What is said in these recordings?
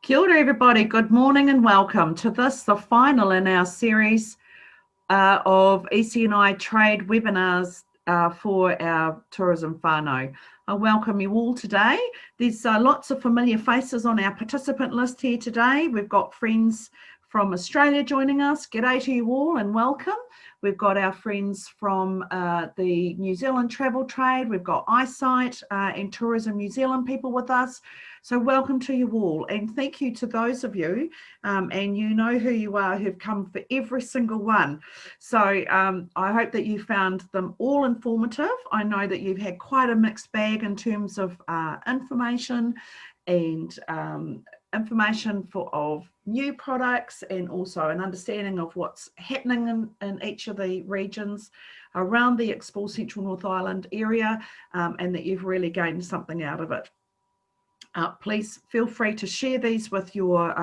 Kia ora everybody, good morning and welcome to this, the final in our series of ECNI trade webinars for our tourism whānau. I welcome you all today. There's lots of familiar faces on our participant list here today. We've got friends from Australia joining us. G'day to you all and welcome. We've got our friends from the New Zealand travel trade. We've got Eyesight and Tourism New Zealand people with us. So welcome to you all, and thank you to those of you, and you know who you are, who've come for every single one. So I hope that you found them all informative. I know that you've had quite a mixed bag in terms of information and information of new products, and also an understanding of what's happening in each of the regions around the Explore Central North Island area, and that you've really gained something out of it. Please feel free to share these with your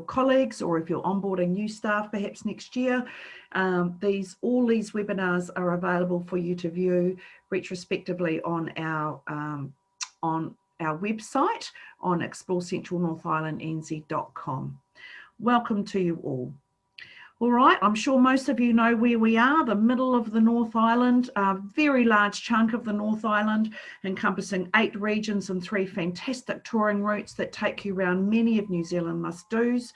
colleagues, or if you're onboarding new staff perhaps next year. All these webinars are available for you to view retrospectively on our website on explorecentralnorthislandnz.com. Welcome to you all. All right, I'm sure most of you know where we are, the middle of the North Island, a very large chunk of the North Island, encompassing 8 regions and 3 fantastic touring routes that take you around many of New Zealand must-dos.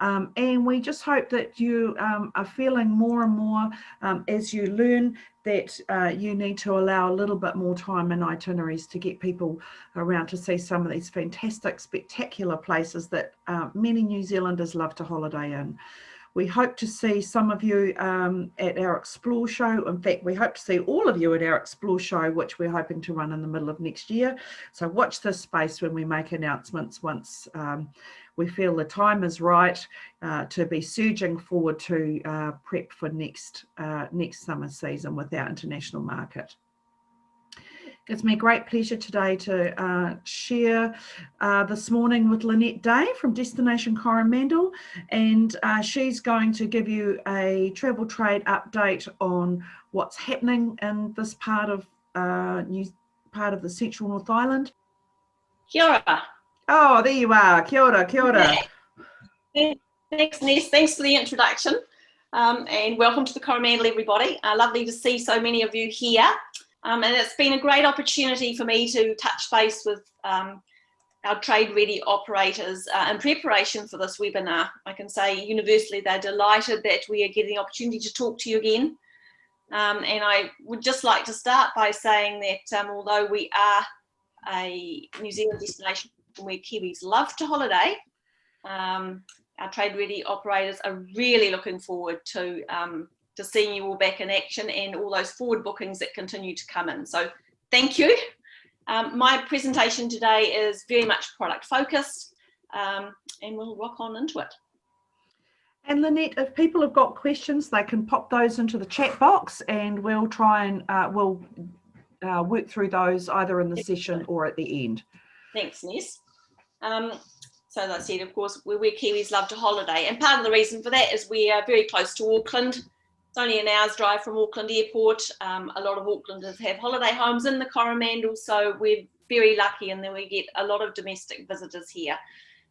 And we just hope that you are feeling more and more as you learn that you need to allow a little bit more time in itineraries to get people around to see some of these fantastic, spectacular places that many New Zealanders love to holiday in. We hope to see some of you at our Explore show. In fact, we hope to see all of you at our Explore show, which we're hoping to run in the middle of next year. So watch this space when we make announcements once we feel the time is right to be surging forward to prep for next summer season with our international market. Gives me great pleasure today to share this morning with Lynette Day from Destination Coromandel, and she's going to give you a travel trade update on what's happening in this part of the Central North Island. Kia ora. Oh, there you are. Kia ora, kia ora. Yeah. Thanks, Ness. Thanks for the introduction, and welcome to the Coromandel, everybody. Lovely to see so many of you here. And it's been a great opportunity for me to touch base with our trade-ready operators in preparation for this webinar. I can say universally they're delighted that we are getting the opportunity to talk to you again. And I would just like to start by saying that although we are a New Zealand destination where Kiwis love to holiday, our trade-ready operators are really looking forward to seeing you all back in action and all those forward bookings that continue to come in. So thank you. My presentation today is very much product focused, and we'll rock on into it. And Lynette, if people have got questions, they can pop those into the chat box, and we'll try and work through those either in the session or at the end. Thanks, Ness. So as I said, of course, we're where Kiwis love to holiday, and part of the reason for that is we are very close to Auckland. It's only an hour's drive from Auckland Airport. A lot of Aucklanders have holiday homes in the Coromandel, so we're very lucky in that we get a lot of domestic visitors here.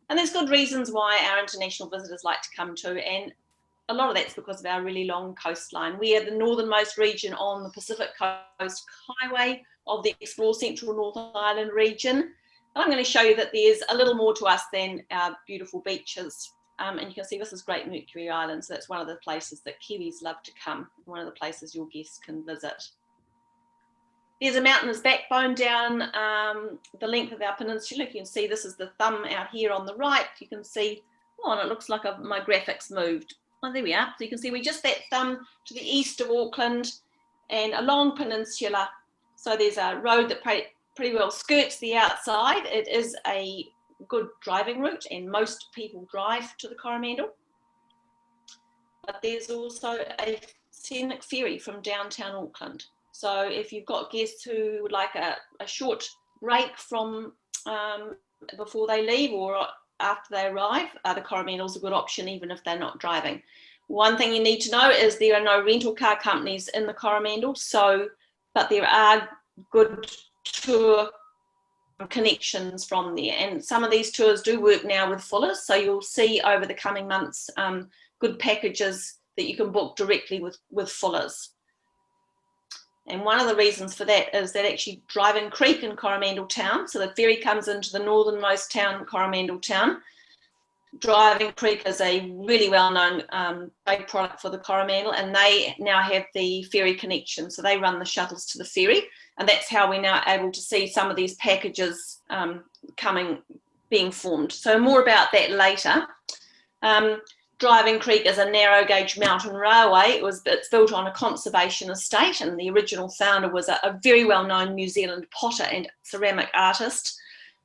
And there's good reasons why our international visitors like to come to, and a lot of that's because of our really long coastline. We are the northernmost region on the Pacific Coast Highway of the Explore Central North Island region. And I'm going to show you that there's a little more to us than our beautiful beaches. And you can see this is Great Mercury Island, so that's one of the places that Kiwis love to come, one of the places your guests can visit. There's a mountainous backbone down the length of our peninsula. You can see this is the thumb out here on the right. You can see, oh, and it looks like my graphics moved. Oh, there we are. So you can see we're just that thumb to the east of Auckland and a long peninsula. So there's a road that pretty well skirts the outside. It is a good driving route, and most people drive to the Coromandel. But there's also a scenic ferry from downtown Auckland. So if you've got guests who would like a short break from before they leave or after they arrive, the Coromandel's a good option even if they're not driving. One thing you need to know is there are no rental car companies in the Coromandel, but there are good tour connections from there. And some of these tours do work now with Fullers, so you'll see over the coming months good packages that you can book directly with Fullers. And one of the reasons for that is that actually Driving Creek in Coromandel town, so the ferry comes into the northernmost town, Coromandel town. Driving Creek is a really well-known big product for the Coromandel, and they now have the ferry connection, so they run the shuttles to the ferry, and that's how we're now able to see some of these packages being formed. So more about that later. Driving Creek is a narrow gauge mountain railway. It's built on a conservation estate, and the original founder was a very well-known New Zealand potter and ceramic artist.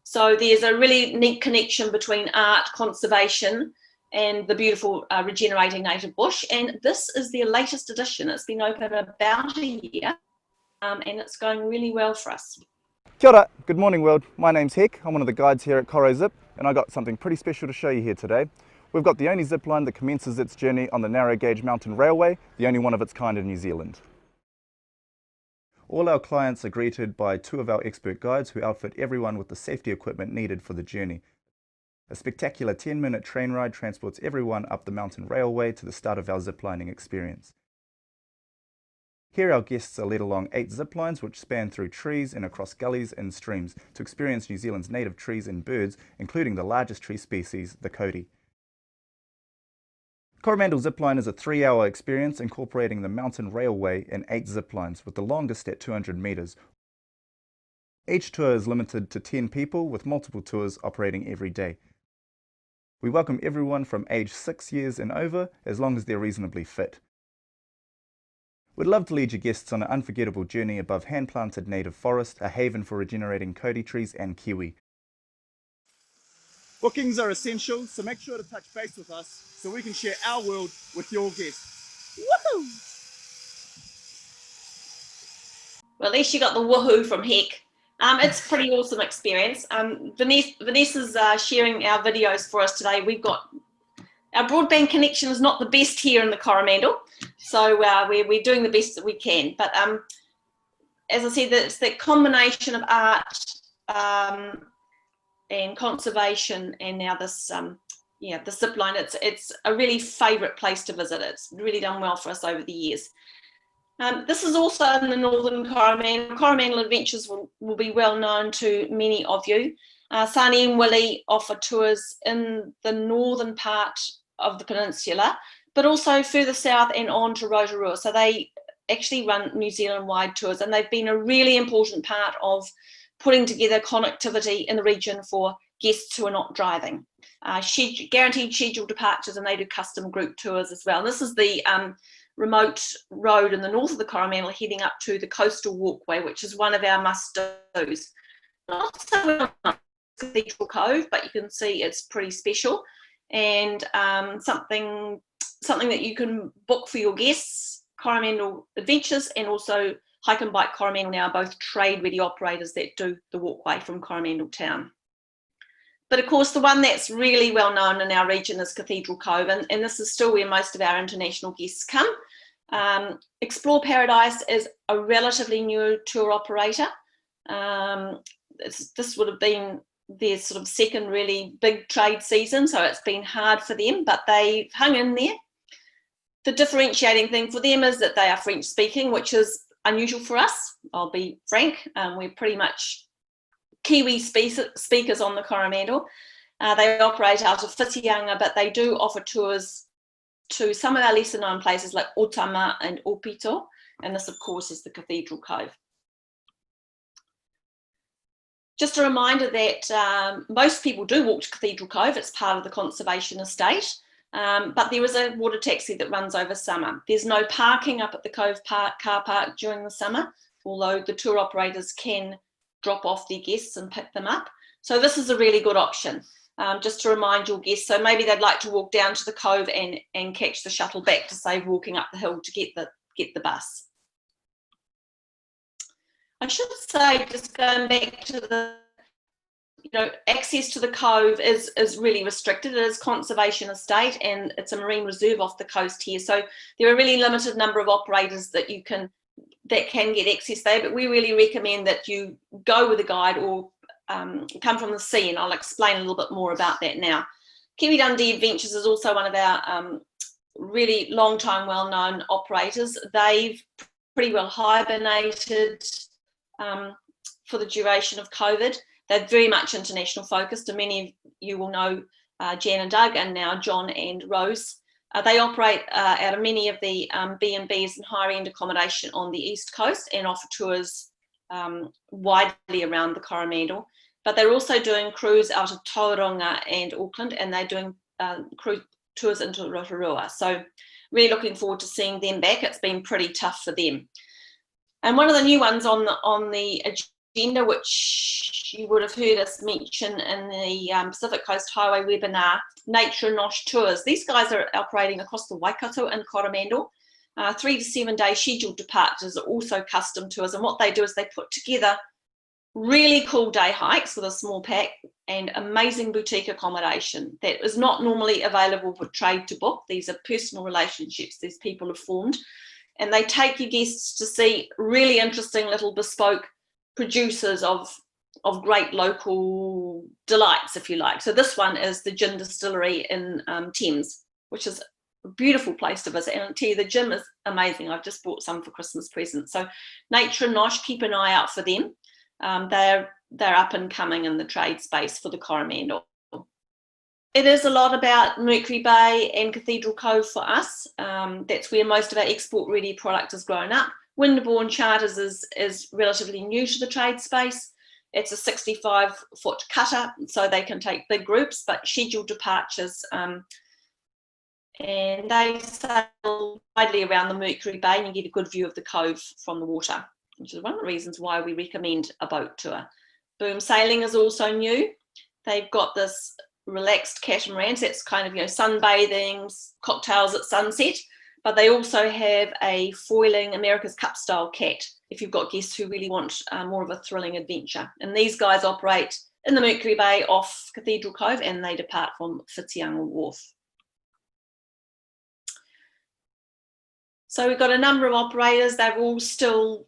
So there's a really neat connection between art, conservation, and the beautiful regenerating native bush. And this is their latest edition. It's been open about a year, and it's going really well for us. Kia ora, good morning world. My name's Heck. I'm one of the guides here at Coro Zip, and I got something pretty special to show you here today. We've got the only zip line that commences its journey on the narrow gauge mountain railway, the only one of its kind in New Zealand. All our clients are greeted by two of our expert guides who outfit everyone with the safety equipment needed for the journey. A spectacular 10-minute train ride transports everyone up the mountain railway to the start of our ziplining experience. Here our guests are led along 8 zip lines which span through trees and across gullies and streams to experience New Zealand's native trees and birds, including the largest tree species, the Kodi. Coromandel Zipline is a 3-hour experience incorporating the mountain railway and 8 zip lines, with the longest at 200 metres. Each tour is limited to 10 people, with multiple tours operating every day. We welcome everyone from age 6 years and over, as long as they're reasonably fit. We'd love to lead your guests on an unforgettable journey above hand-planted native forest, a haven for regenerating Kodi trees and kiwi. Bookings are essential, so make sure to touch base with us so we can share our world with your guests. Woohoo! Well, at least you got the woohoo from Heck. It's a pretty awesome experience. Vanessa's sharing our videos for us today. We've got our broadband connection is not the best here in the Coromandel, so we're doing the best that we can. But as I said, it's that combination of art and conservation, and now this the zip line. It's a really favourite place to visit. It's really done well for us over the years. This is also in the northern Coromandel. Coromandel Adventures will be well known to many of you. Sani and Willie offer tours in the northern part of the peninsula, but also further south and on to Rotorua. So they actually run New Zealand-wide tours, and they've been a really important part of putting together connectivity in the region for guests who are not driving. Guaranteed scheduled departures, and they do custom group tours as well. And this is the remote road in the north of the Coromandel heading up to the coastal walkway, which is one of our must-dos. Not so well known, Cathedral Cove, but you can see it's pretty special, and something that you can book for your guests. Coromandel Adventures and also Hike and Bike Coromandel now are both trade-ready operators that do the walkway from Coromandel town. But of course, the one that's really well known in our region is Cathedral Cove, and this is still where most of our international guests come. Explore Paradise is a relatively new tour operator. This would have been their sort of second really big trade season, so it's been hard for them, but they've hung in there. The differentiating thing for them is that they are French speaking, which is unusual for us, I'll be frank. We're pretty much Kiwi speakers on the Coromandel. They operate out of Whitianga, but they do offer tours to some of our lesser known places like Otama and Opito, and this of course is the Cathedral Cove. Just a reminder that most people do walk to Cathedral Cove. It's part of the conservation estate, but there is a water taxi that runs over summer. There's no parking up at the Cove car park during the summer, although the tour operators can drop off their guests and pick them up. So this is a really good option, just to remind your guests. So maybe they'd like to walk down to the Cove and catch the shuttle back to save walking up the hill to get the bus. I should say, just going back to the, access to the Cove is really restricted. It is conservation estate and it's a marine reserve off the coast here. So there are a really limited number of operators that can get access there, but we really recommend that you go with a guide or come from the sea, and I'll explain a little bit more about that now. Kiwi Dundee Adventures is also one of our really long time well-known operators. They've pretty well hibernated for the duration of COVID. They're very much international focused, and many of you will know Jan and Doug, and now John and Rose. They operate out of many of the B&Bs and higher end accommodation on the East Coast and offer tours widely around the Coromandel. But they're also doing cruise out of Tauranga and Auckland, and they're doing cruise tours into Rotorua. So really looking forward to seeing them back. It's been pretty tough for them. And one of the new ones on the agenda, which you would have heard us mention in the Pacific Coast Highway webinar, Nature Nosh Tours. These guys are operating across the Waikato and Coromandel. 3 to 7 day scheduled departures are also custom tours, and what they do is they put together really cool day hikes with a small pack and amazing boutique accommodation that is not normally available for trade to book. These are personal relationships these people have formed, and they take your guests to see really interesting little bespoke producers of great local delights, if you like. So this one is the Gin Distillery in Thames, which is a beautiful place to visit, and I'll tell you, the gin is amazing. I've just bought some for Christmas presents. So Nature Nosh, keep an eye out for them. They're up and coming in the trade space for the Coromandel. It is a lot about Mercury Bay and Cathedral Cove for us. That's where most of our export ready product has grown up. Winterbourne Charters is relatively new to the trade space. It's a 65-foot cutter, so they can take big groups, but scheduled departures, and they sail widely around the Mercury Bay, and you get a good view of the cove from the water, which is one of the reasons why we recommend a boat tour. Boom Sailing is also new. They've got this relaxed catamarans, that's kind of, sunbathing, cocktails at sunset, but they also have a foiling America's Cup style cat if you've got guests who really want more of a thrilling adventure. And these guys operate in the Mercury Bay off Cathedral Cove, and they depart from Whitianga Wharf. So we've got a number of operators. They've all still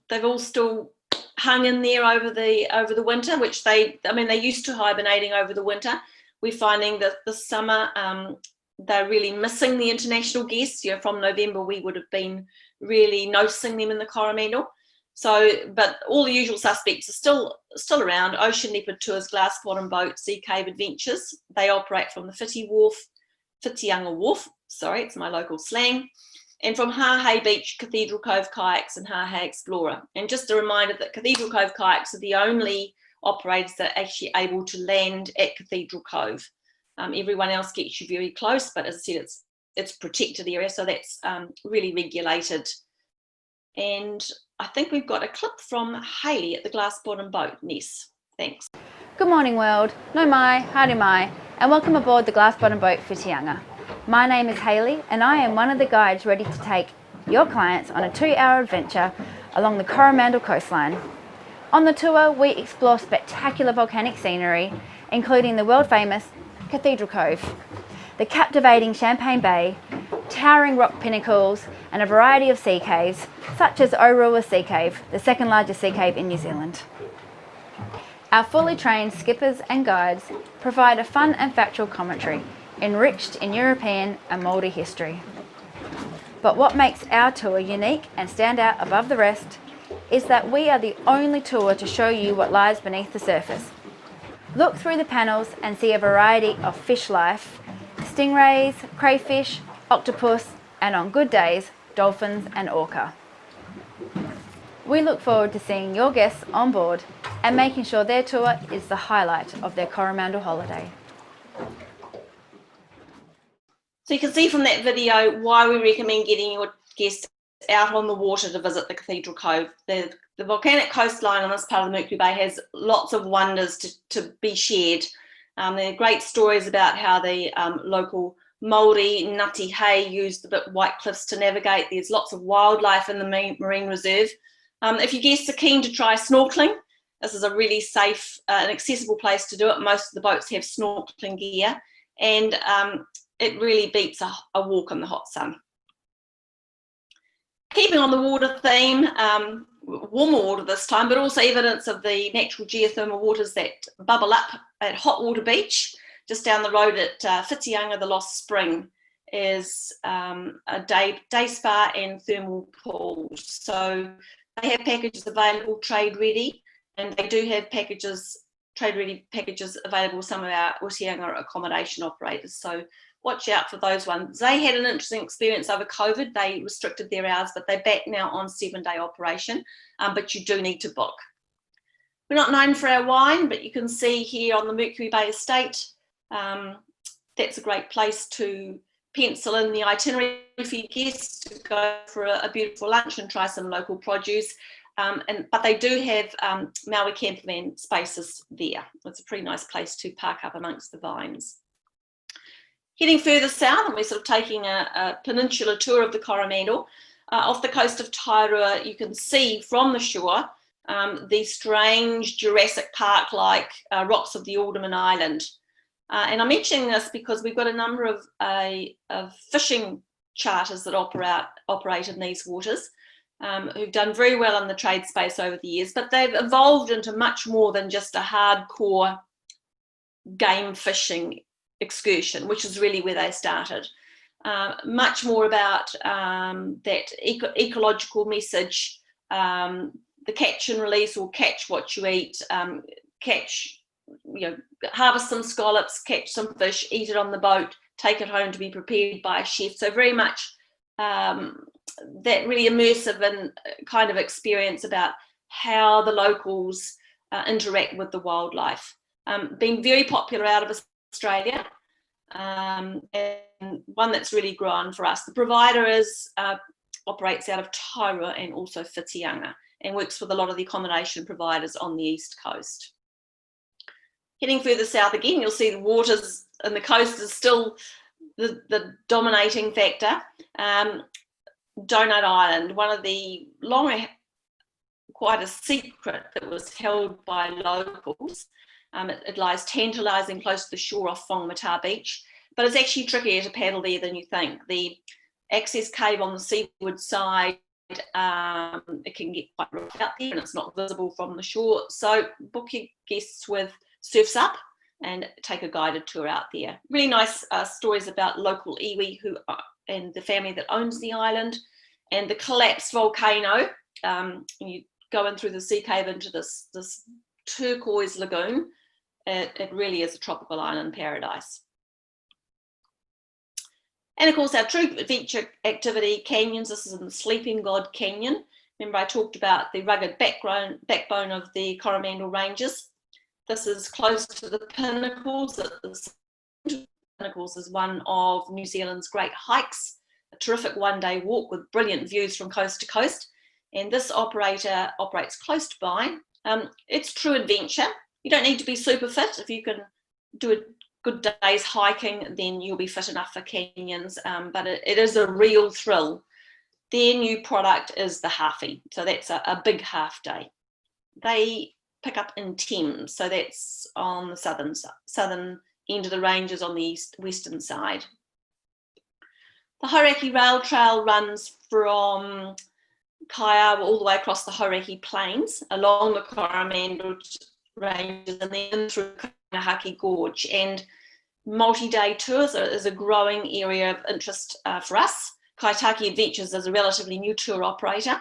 hung in there over the winter, which they're used to hibernating over the winter. We're finding that this summer they're really missing the international guests. From November we would have been really noticing them in the Coromandel. So, but all the usual suspects are still around. Ocean Leopard Tours, Glass Bottom Boat, Sea Cave Adventures. They operate from the Whitianga Wharf. Sorry, it's my local slang. And from Hahei Beach, Cathedral Cove Kayaks and Hahei Explorer. And just a reminder that Cathedral Cove Kayaks are the only operators that are actually able to land at Cathedral Cove. Everyone else gets you very close, but as I said, it's protected area, so that's really regulated. And I think we've got a clip from Hayley at the Glass Bottom Boat. Ness, thanks. Good morning world, no mai, haere mai, and welcome aboard the Glass Bottom Boat Whitianga. My name is Hayley, and I am one of the guides ready to take your clients on a 2-hour adventure along the Coromandel coastline. On the tour, we explore spectacular volcanic scenery, including the world-famous Cathedral Cove, the captivating Champagne Bay, towering rock pinnacles, and a variety of sea caves, such as Orua Sea Cave, the second largest sea cave in New Zealand. Our fully trained skippers and guides provide a fun and factual commentary, enriched in European and Māori history. But what makes our tour unique and stand out above the rest is that we are the only tour to show you what lies beneath the surface. Look through the panels and see a variety of fish life, stingrays, crayfish, octopus, and on good days, dolphins and orca. We look forward to seeing your guests on board and making sure their tour is the highlight of their Coromandel holiday. So you can see from that video why we recommend getting your guests out on the water to visit the Cathedral Cove. The volcanic coastline on this part of the Mercury Bay has lots of wonders to be shared. There are great stories about how the local Māori Ngāti Hei used the White Cliffs to navigate. There's lots of wildlife in the marine reserve. If your guests are keen to try snorkeling, this is a really safe and accessible place to do it. Most of the boats have snorkeling gear, and it really beats a walk in the hot sun. Keeping on the water theme, warmer water this time, but also evidence of the natural geothermal waters that bubble up at Hot Water Beach, just down the road at Whitianga. The Lost Spring is a day spa and thermal pools. So they have packages available trade ready, and they do have trade ready packages available with some of our Whitianga accommodation operators. So watch out for those ones. They had an interesting experience over COVID. They restricted their hours, but they're back now on 7-day operation, but you do need to book. We're not known for our wine, but you can see here on the Mercury Bay Estate, that's a great place to pencil in the itinerary for your guests to go for a beautiful lunch and try some local produce. But they do have Maui campervan spaces there. It's a pretty nice place to park up amongst the vines. Heading further south, and we're sort of taking a peninsular tour of the Coromandel. Off the coast of Tairua, you can see from the shore the strange Jurassic Park-like rocks of the Alderman Island. And I'm mentioning this because we've got a number of fishing charters that operate in these waters, who've done very well in the trade space over the years, but they've evolved into much more than just a hardcore game fishing excursion, which is really where they started. Much more about that ecological message, the catch and release, or catch what you eat, harvest some scallops, catch some fish, eat it on the boat, take it home to be prepared by a chef. So very much that really immersive and kind of experience about how the locals interact with the wildlife. Been very popular out of Australia, and one that's really grown for us. The provider operates out of Tairua and also Whitianga, and works with a lot of the accommodation providers on the east coast. Heading further south again, you'll see the waters and the coast is still the dominating factor. Donut Island, one of the quite a secret that was held by locals. It lies tantalising close to the shore off Whangamata Beach, but it's actually trickier to paddle there than you think. The access cave on the seaward side, it can get quite rough out there and it's not visible from the shore. So book your guests with surfs up and take a guided tour out there. Really nice stories about local iwi and the family that owns the island, and the collapsed volcano. You go in through the sea cave into this turquoise lagoon. It really is a tropical island paradise. And of course, our true adventure activity, canyons. This is in the Sleeping God Canyon. Remember I talked about the rugged backbone of the Coromandel Ranges. This is close to the Pinnacles. Pinnacles is one of New Zealand's great hikes, a terrific one-day walk with brilliant views from coast to coast. And this operator operates close by. It's true adventure. You don't need to be super fit. If you can do a good day's hiking, then you'll be fit enough for canyons, but it is a real thrill. Their new product is the halfie, so that's a big half day. They pick up in Thames, so that's on the southern end of the ranges on the western side. The Hauraki Rail Trail runs from Kaiawa all the way across the Hauraki Plains, along the Coromandel Ranges, and then through Kainahaki Gorge. And multi-day tours is a growing area of interest for us. Kaitaki Adventures is a relatively new tour operator.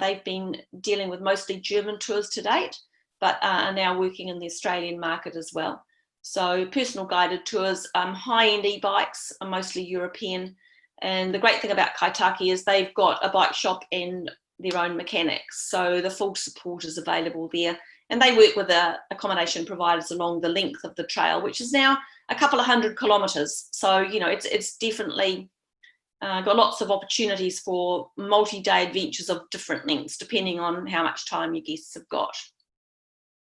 They've been dealing with mostly German tours to date, but are now working in the Australian market as well. So personal guided tours, high-end e-bikes are mostly European. And the great thing about Kaitaki is they've got a bike shop and their own mechanics. So the full support is available there. And they work with the accommodation providers along the length of the trail, which is now a couple of 100 kilometres. So, you know, it's definitely got lots of opportunities for multi-day adventures of different lengths, depending on how much time your guests have got.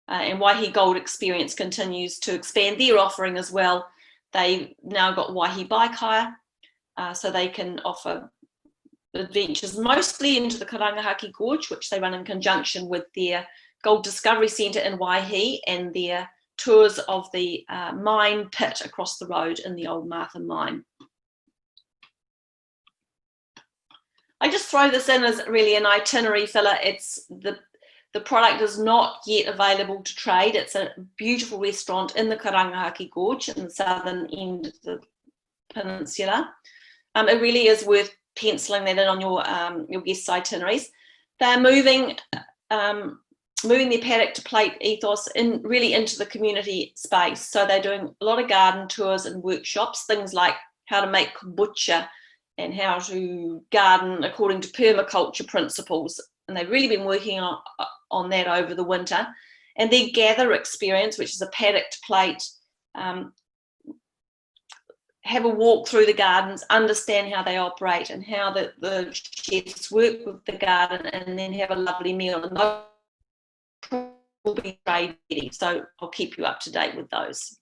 And Waihi Gold Experience continues to expand their offering as well. They've now got Waihi Bike Hire, so they can offer adventures mostly into the Karangahaki Gorge, which they run in conjunction with their Gold Discovery Centre in Waihi and their tours of the mine pit across the road in the old Martha mine. I just throw this in as really an itinerary filler. It's the product is not yet available to trade. It's a beautiful restaurant in the Karangahaki Gorge in the southern end of the peninsula. It really is worth penciling that in on your guests' itineraries. They're moving their paddock to plate ethos really into the community space. So they're doing a lot of garden tours and workshops, things like how to make kombucha and how to garden according to permaculture principles. And they've really been working on that over the winter. And their gather experience, which is a paddock to plate, have a walk through the gardens, understand how they operate and how the chefs work with the garden, and then have a lovely meal. And those will be trade ready, so I'll keep you up to date with those.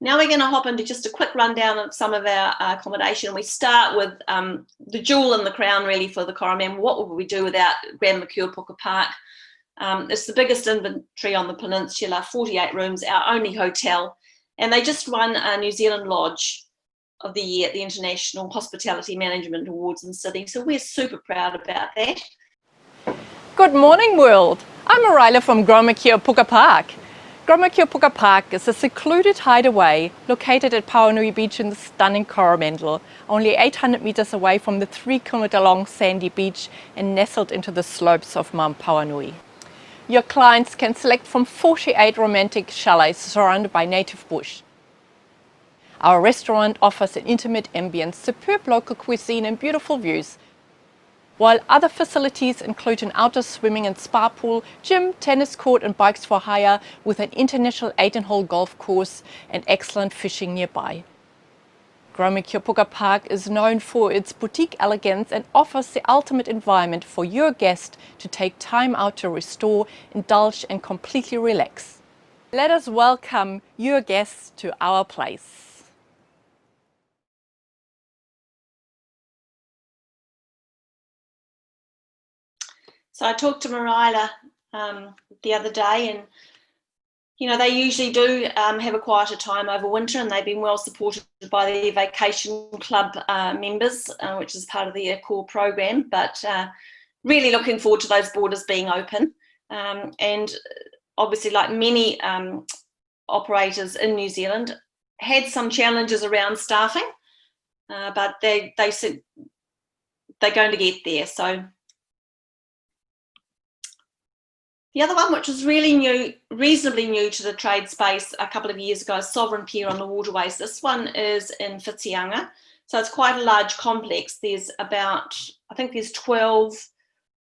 Now we're going to hop into just a quick rundown of some of our accommodation. We start with the jewel in the crown really for the Coromandel. What would we do without Grand Mercure Puka Park? It's the biggest inventory on the peninsula, 48 rooms, our only hotel, and they just won a New Zealand Lodge of the Year at the International Hospitality Management Awards in Sydney, so we're super proud about that. Good morning, world. I'm Marilla from Grand Mercure Puka Park. Grand Mercure Puka Park is a secluded hideaway located at Pauanui Beach in the stunning Coromandel, only 800 meters away from the 3-kilometer long sandy beach and nestled into the slopes of Mount Pauanui. Your clients can select from 48 romantic chalets surrounded by native bush. Our restaurant offers an intimate ambience, superb local cuisine and beautiful views, while other facilities include an outdoor swimming and spa pool, gym, tennis court and bikes for hire with an international 18-hole golf course and excellent fishing nearby. Grand Mercure Puka Park is known for its boutique elegance and offers the ultimate environment for your guest to take time out to restore, indulge and completely relax. Let us welcome your guests to our place. So I talked to Marilla the other day, and you know, they usually do have a quieter time over winter, and they've been well supported by the vacation club members, which is part of their core program, but really looking forward to those borders being open. And obviously, like many operators in New Zealand, had some challenges around staffing, but they said they're going to get there. So the other one, which was really new, reasonably new to the trade space a couple of years ago, is Sovereign Pier on the waterways. This one is in Whitianga, so it's quite a large complex. There's about, I think there's 12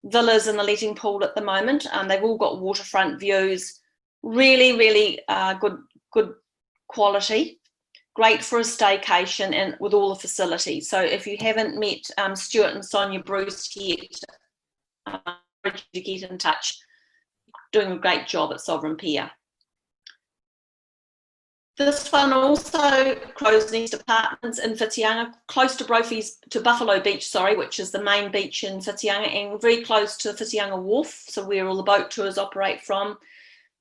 villas in the letting pool at the moment. They've all got waterfront views, really good quality, great for a staycation and with all the facilities. So if you haven't met Stuart and Sonia Bruce yet, I encourage you to get in touch. Doing a great job at Sovereign Pier. This one also, Crow's Nest Apartments in Whitianga, close to Buffalo Beach, which is the main beach in Whitianga, and very close to Whitianga Wharf, so where all the boat tours operate from.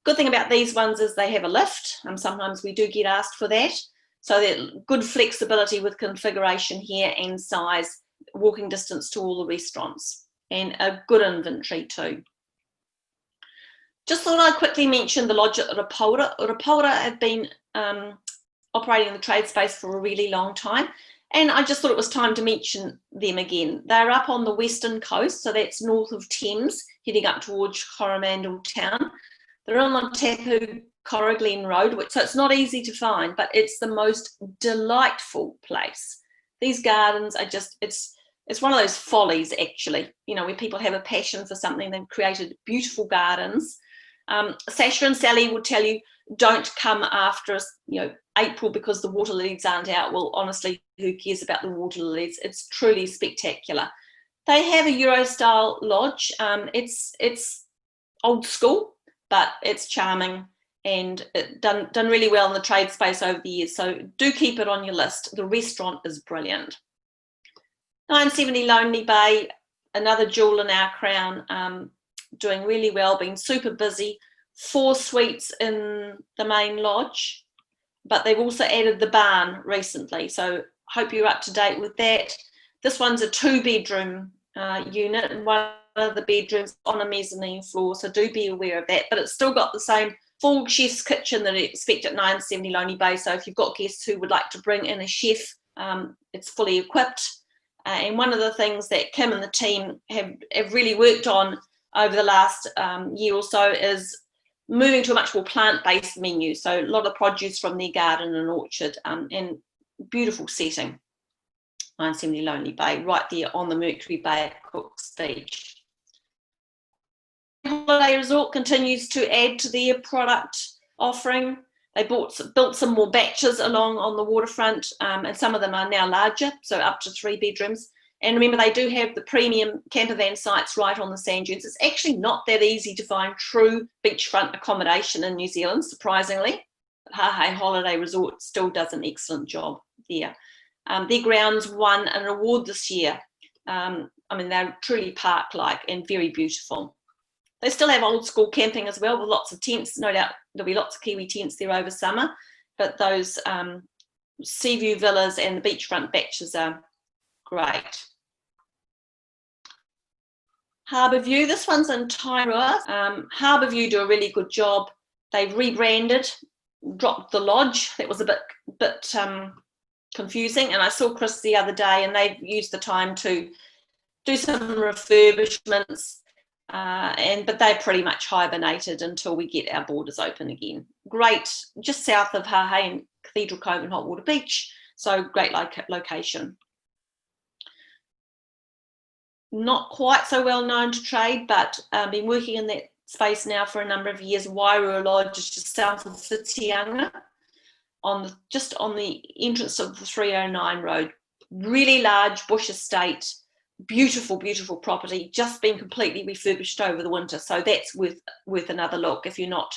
Good thing about these ones is they have a lift, and sometimes we do get asked for that. So there's good flexibility with configuration here and size, walking distance to all the restaurants, and a good inventory too. Just thought I'd quickly mention the lodge at Rapora. Rapora have been operating in the trade space for a really long time, and I just thought it was time to mention them again. They're up on the western coast, so that's north of Thames, heading up towards Coromandel town. They're on the Tapu Corriglen Road, so it's not easy to find, but it's the most delightful place. These gardens are just, it's one of those follies actually, you know, where people have a passion for something, they've created beautiful gardens. Sasha and Sally will tell you, don't come after us, you know, April, because the water lilies aren't out. Well, honestly, who cares about the water lilies? It's truly spectacular. They have a Euro-style lodge. It's old school, but it's charming and it done really well in the trade space over the years. So do keep it on your list. The restaurant is brilliant. 970 Lonely Bay, another jewel in our crown. Doing really well, been super busy. 4 suites in the main lodge, but they've also added the barn recently, so hope you're up to date with that. This one's a 2-bedroom unit, and one of the bedrooms on a mezzanine floor, so do be aware of that. But it's still got the same full chef's kitchen that you expect at 970 Lonely Bay. So if you've got guests who would like to bring in a chef, it's fully equipped. And one of the things that Kim and the team have really worked on over the last year or so is moving to a much more plant-based menu. So a lot of produce from their garden and orchard, and beautiful setting. 970 Lonely Bay, right there on the Mercury Bay at Cook's Beach. Holiday Resort continues to add to their product offering. They built some more batches along on the waterfront, and some of them are now larger, so up to 3 bedrooms. And remember, they do have the premium camper van sites right on the sand dunes. It's actually not that easy to find true beachfront accommodation in New Zealand, surprisingly. But Hawaii Holiday Resort still does an excellent job there. Their grounds won an award this year. I mean, they're truly park-like and very beautiful. They still have old school camping as well, with lots of tents. No doubt there'll be lots of Kiwi tents there over summer, but those sea view villas and the beachfront batches are great. Harbour View, this one's in Tairua. Harbour View do a really good job. They've rebranded, dropped the lodge. That was a bit confusing, and I saw Chris the other day, and they've used the time to do some refurbishments, but they're pretty much hibernated until we get our borders open again. Great, just south of Hawaii and Cathedral Cove and Hot Water Beach, so great location. Not quite so well known to trade, but been working in that space now for a number of years. Wairua Lodge is just south of Whitianga, just on the entrance of the 309 road. Really large bush estate, beautiful, beautiful property, just been completely refurbished over the winter. So that's worth another look if you're not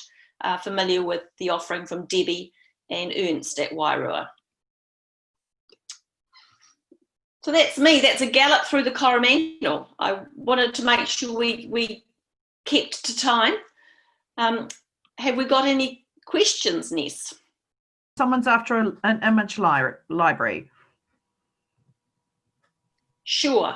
familiar with the offering from Debbie and Ernst at Wairua. So that's me. That's a gallop through the Coromandel. I wanted to make sure we kept to time. Have we got any questions, Ness? Someone's after an image library. Sure.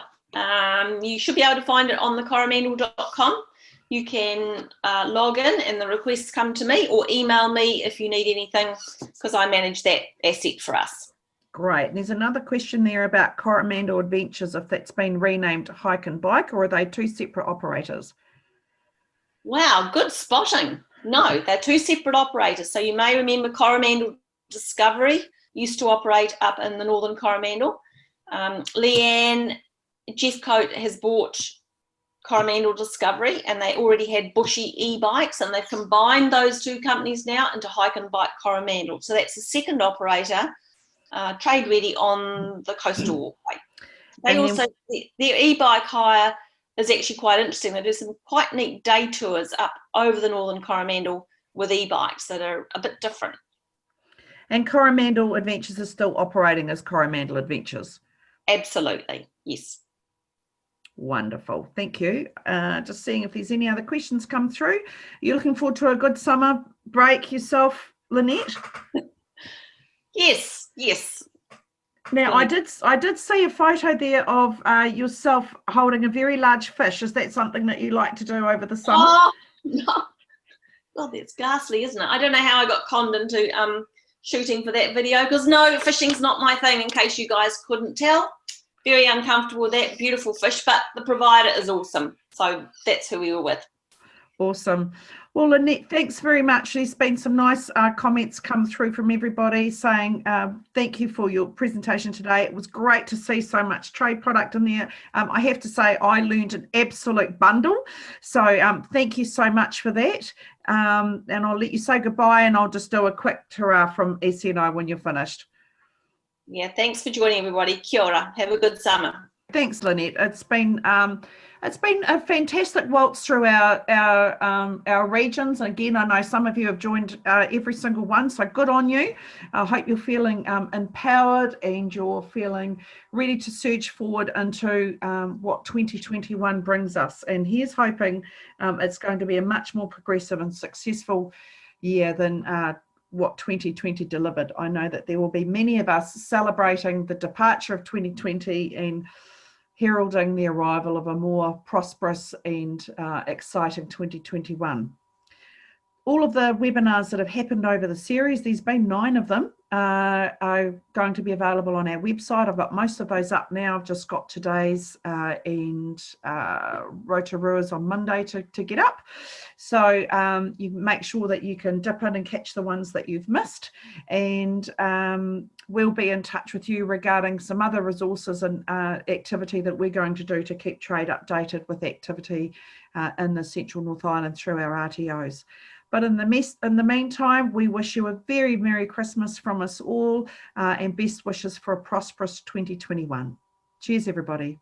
You should be able to find it on thecoromandel.com. You can log in and the requests come to me, or email me if you need anything, because I manage that asset for us. Great. There's another question there about Coromandel Adventures, if that's been renamed Hike and Bike, or are they 2 separate operators? Wow, good spotting. No, they're 2 separate operators. So you may remember Coromandel Discovery used to operate up in the Northern Coromandel. Leanne Jeffcoat has bought Coromandel Discovery, and they already had bushy e-bikes, and they've combined those 2 companies now into Hike and Bike Coromandel. So that's the second operator, trade ready on the coastal walkway. They also, their e-bike hire is actually quite interesting. They do some quite neat day tours up over the Northern Coromandel with e-bikes that are a bit different. And Coromandel Adventures is still operating as Coromandel Adventures? Absolutely, yes. Wonderful, thank you. Just seeing if there's any other questions come through. You're looking forward to a good summer break yourself, Lynette? Yes. Now, I did see a photo there of yourself holding a very large fish. Is that something that you like to do over the summer? Oh, no. God, that's ghastly, isn't it? I don't know how I got conned into shooting for that video, because no, fishing's not my thing, in case you guys couldn't tell. Very uncomfortable with that. Beautiful fish, but the provider is awesome. So that's who we were with. Awesome. Well, Lynette, thanks very much. There's been some nice comments come through from everybody saying thank you for your presentation today. It was great to see so much trade product in there. I have to say I learned an absolute bundle. So thank you so much for that. And I'll let you say goodbye, and I'll just do a quick hurrah from ECNI when you're finished. Yeah, thanks for joining, everybody. Kia ora. Have a good summer. Thanks, Lynette. It's been a fantastic waltz through our regions. Again, I know some of you have joined every single one, so good on you. I hope you're feeling empowered, and you're feeling ready to surge forward into what 2021 brings us. And here's hoping it's going to be a much more progressive and successful year than what 2020 delivered. I know that there will be many of us celebrating the departure of 2020 and heralding the arrival of a more prosperous and exciting 2021. All of the webinars that have happened over the series, there's been 9 of them, are going to be available on our website. I've got most of those up now. I've just got today's and Rotorua's on Monday to get up. So you make sure that you can dip in and catch the ones that you've missed. And we'll be in touch with you regarding some other resources and activity that we're going to do to keep trade updated with activity in the Central North Island through our RTOs. But in the meantime, we wish you a very Merry Christmas from us all and best wishes for a prosperous 2021. Cheers, everybody.